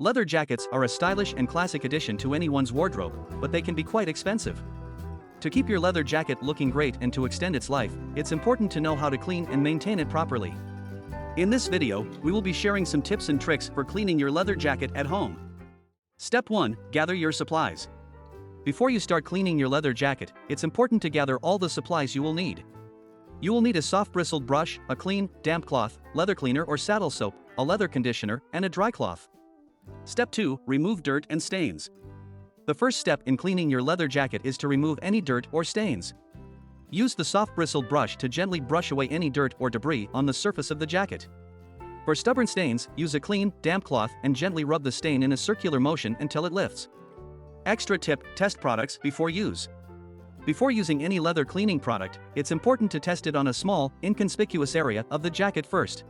Leather jackets are a stylish and classic addition to anyone's wardrobe, but they can be quite expensive. To keep your leather jacket looking great and to extend its life, it's important to know how to clean and maintain it properly. In this video, we will be sharing some tips and tricks for cleaning your leather jacket at home. Step 1. Gather your supplies. Before you start cleaning your leather jacket, it's important to gather all the supplies you will need. You will need a soft bristled brush, a clean, damp cloth, leather cleaner or saddle soap, a leather conditioner, and a dry cloth. Step 2. Remove dirt and stains. The first step in cleaning your leather jacket is to remove any dirt or stains. Use the soft bristled brush to gently brush away any dirt or debris on the surface of the jacket. For stubborn stains, use a clean, damp cloth and gently rub the stain in a circular motion until it lifts. Extra tip: test products before use. Before using any leather cleaning product, it's important to test it on a small, inconspicuous area of the jacket first.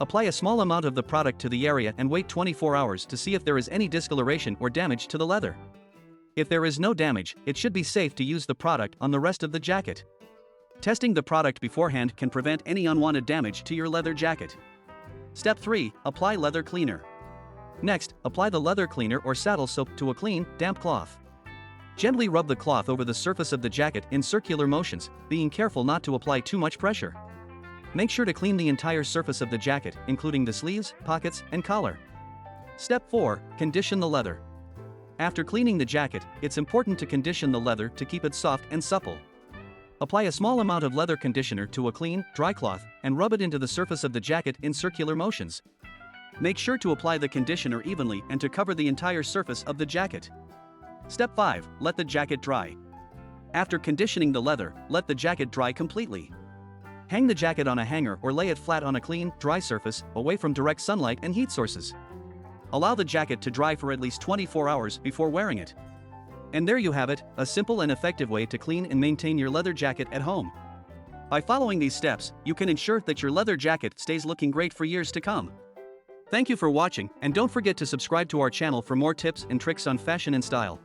Apply a small amount of the product to the area and wait 24 hours to see if there is any discoloration or damage to the leather. If there is no damage, it should be safe to use the product on the rest of the jacket. Testing the product beforehand can prevent any unwanted damage to your leather jacket. Step 3. Apply leather cleaner. Next, apply the leather cleaner or saddle soap to a clean, damp cloth. Gently rub the cloth over the surface of the jacket in circular motions, being careful not to apply too much pressure. Make sure to clean the entire surface of the jacket, including the sleeves, pockets, and collar. Step 4. Condition the leather. After cleaning the jacket, it's important to condition the leather to keep it soft and supple. Apply a small amount of leather conditioner to a clean, dry cloth and rub it into the surface of the jacket in circular motions. Make sure to apply the conditioner evenly and to cover the entire surface of the jacket. Step 5. Let the jacket dry. After conditioning the leather, let the jacket dry completely. Hang the jacket on a hanger or lay it flat on a clean, dry surface, away from direct sunlight and heat sources. Allow the jacket to dry for at least 24 hours before wearing it. And there you have it, a simple and effective way to clean and maintain your leather jacket at home. By following these steps, you can ensure that your leather jacket stays looking great for years to come. Thank you for watching, and don't forget to subscribe to our channel for more tips and tricks on fashion and style.